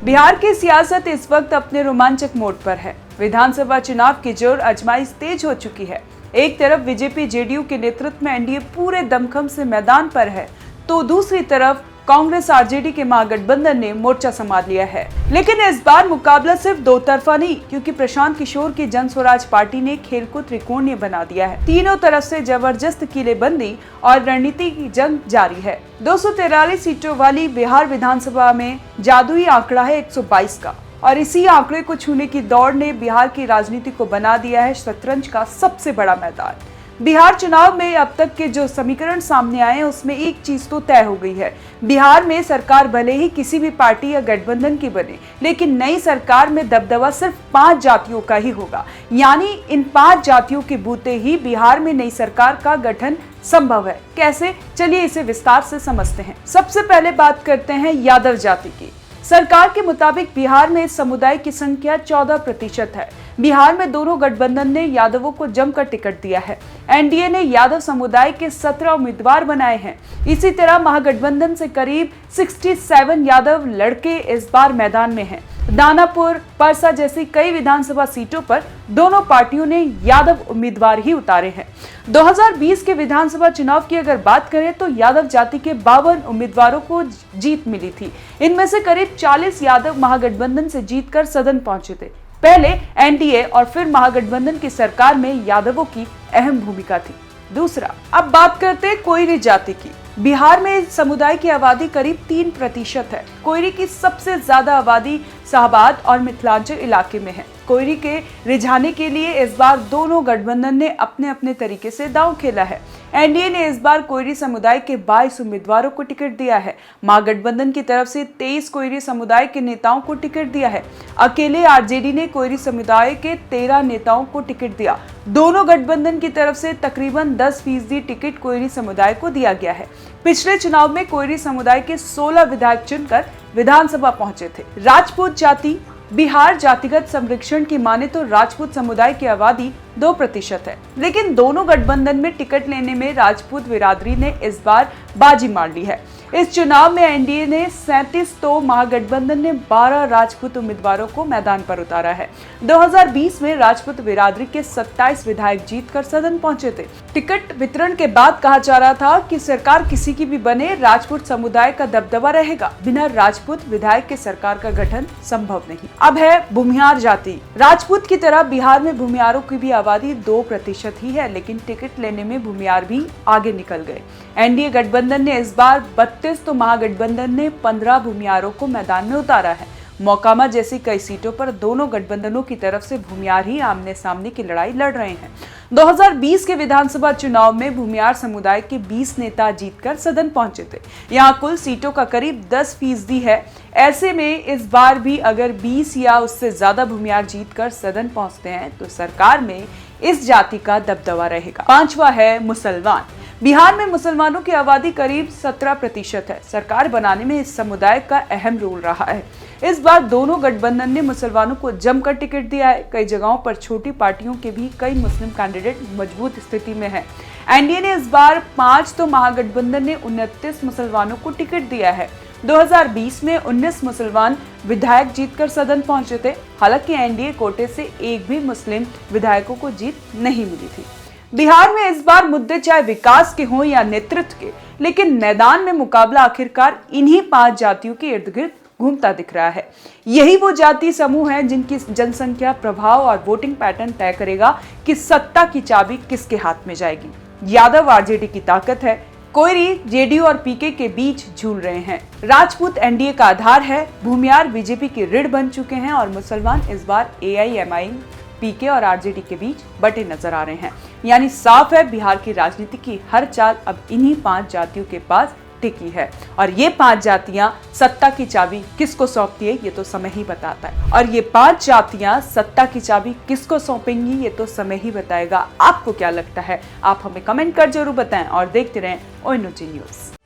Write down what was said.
बिहार की सियासत इस वक्त अपने रोमांचक मोड पर है। विधानसभा चुनाव की जोर आजमाइश तेज हो चुकी है। एक तरफ बीजेपी जेडीयू के नेतृत्व में एनडीए पूरे दमखम से मैदान पर है, तो दूसरी तरफ कांग्रेस आरजेडी के महागठबंधन ने मोर्चा संभाल लिया है। लेकिन इस बार मुकाबला सिर्फ दो तरफा नहीं, क्योंकि प्रशांत किशोर की जन स्वराज पार्टी ने खेल को त्रिकोणीय बना दिया है। तीनों तरफ से जबरदस्त किलेबंदी और रणनीति की जंग जारी है। 243 सीटों वाली बिहार विधानसभा में जादुई आंकड़ा है 122 का, और इसी आंकड़े को छूने की दौड़ ने बिहार की राजनीति को बना दिया है शतरंज का सबसे बड़ा मैदान। बिहार चुनाव में अब तक के जो समीकरण सामने आए हैं, उसमें एक चीज तो तय हो गई है। बिहार में सरकार भले ही किसी भी पार्टी या गठबंधन की बने, लेकिन नई सरकार में दबदबा सिर्फ 5 जातियों का ही होगा। यानी इन 5 जातियों के बूते ही बिहार में नई सरकार का गठन संभव है। कैसे, चलिए इसे विस्तार से समझते हैं। सबसे पहले बात करते हैं यादव जाति की। सरकार के मुताबिक बिहार में इस समुदाय की संख्या 14% है। बिहार में दोनों गठबंधन ने यादवों को जमकर टिकट दिया है। एनडीए ने यादव समुदाय के 17 उम्मीदवार बनाए हैं। इसी तरह महागठबंधन से करीब 67 यादव लड़के इस बार मैदान में हैं। दानापुर, परसा जैसी कई विधानसभा सीटों पर दोनों पार्टियों ने यादव उम्मीदवार ही उतारे हैं। 2020 के विधानसभा चुनाव की अगर बात करें तो यादव जाति के 52 उम्मीदवारों को जीत मिली थी। इनमें से करीब 40 यादव महागठबंधन से जीतकर सदन पहुंचे थे। पहले एनडीए और फिर महागठबंधन की सरकार में यादवों की अहम भूमिका थी। दूसरा, अब बात करते हैं कोयरी जाति की। बिहार में इस समुदाय की आबादी करीब 3% है। कोयरी की सबसे ज्यादा आबादी शाहबाद और मिथिलांचल इलाके में है। कोयरी के रिझाने के लिए इस बार दोनों गठबंधन ने अपने अपने तरीके से दांव खेला है। एनडीए ने इस बार कोयरी समुदाय के 22 उम्मीदवारों को टिकट दिया है। महागठबंधन की तरफ से 23 कोयरी समुदाय के नेताओं को टिकट दिया है। अकेले आरजेडी ने कोयरी समुदाय के 13 नेताओं को टिकट दिया। दोनों गठबंधन की तरफ से तकरीबन 10% टिकट कोयरी समुदाय को दिया गया है। पिछले चुनाव में कोयरी समुदाय के 16 विधायक चुनकर विधानसभा पहुंचे थे। राजपूत जाति। बिहार जातिगत संरक्षण की माने तो राजपूत समुदाय की आबादी 2% है, लेकिन दोनों गठबंधन में टिकट लेने में राजपूत बिरादरी ने इस बार बाजी मार ली है। इस चुनाव में एनडीए ने 37 तो महागठबंधन ने 12 राजपूत उम्मीदवारों को मैदान पर उतारा है। 2020 में राजपूत बिरादरी के 27 विधायक जीतकर सदन पहुंचे थे। टिकट वितरण के बाद कहा जा रहा था कि सरकार किसी की भी बने, राजपूत समुदाय का दबदबा रहेगा। बिना राजपूत विधायक के सरकार का गठन संभव नहीं। अब है भूमिहार जाति। राजपूत की तरह बिहार में भूमिहारों की भी आबादी 2% ही है, लेकिन टिकट लेने में भूमिहार भी आगे निकल गए। एनडीए गठबंधन ने इस बार 32 तो महागठबंधन ने 15 भूमिहारों को मैदान में उतारा है। मोकामा जैसी कई सीटों पर दोनों गठबंधनों की तरफ से भूमिहार ही आमने सामने की लड़ाई लड़ रहे हैं। 2020 के विधानसभा चुनाव में भूमिहार समुदाय के 20 नेता जीतकर सदन पहुंचे थे। यहाँ कुल सीटों का करीब 10% है। ऐसे में इस बार भी अगर 20 या उससे ज्यादा भूमिहार जीतकर सदन पहुंचते हैं तो सरकार में इस जाति का दबदबा रहेगा। 5वां है मुसलमान। बिहार में मुसलमानों की आबादी करीब 17% है। सरकार बनाने में इस समुदाय का अहम रोल रहा है। इस बार दोनों गठबंधन ने मुसलमानों को जमकर टिकट दिया है। कई जगहों पर छोटी पार्टियों के भी कई मुस्लिम कैंडिडेट मजबूत स्थिति में हैं। एनडीए ने इस बार 5 तो महागठबंधन ने 29 मुसलमानों को टिकट दिया है। 2020 में 19 मुसलमान विधायक जीतकर सदन पहुंचे थे। हालांकि एनडीए कोटे से एक भी मुस्लिम विधायकों को जीत नहीं मिली थी। बिहार में इस बार मुद्दे चाहे विकास के हों या नेतृत्व के, लेकिन मैदान में मुकाबला आखिरकार इन्हीं 5 जातियों के इर्द गिर्द घूमता दिख रहा है। यही वो जाति समूह है जिनकी जनसंख्या प्रभाव और वोटिंग पैटर्न तय करेगा कि सत्ता की चाबी किसके हाथ में जाएगी। यादव आरजेडी की ताकत है। कोयरी जेडीयू और पीके के बीच झूल रहे हैं। राजपूत एनडीए का आधार है। भूमिहार बीजेपी की रीढ़ बन चुके हैं और मुसलमान इस बार एआईएमआईएम, पीके और आरजेडी के बीच बटे नजर आ रहे हैं। यानी साफ है, बिहार की राजनीति की हर चाल अब इन्हीं 5 जातियों के पास टिकी है। और ये 5 जातियां सत्ता की चाबी किसको सौंपती है ये तो समय ही बताता है। और ये 5 जातियां सत्ता की चाबी किसको सौंपेंगी ये तो समय ही बताएगा। आपको क्या लगता है? आप हमें कमेंट कर जरूर बताएं और देखते रहें ONG न्यूज।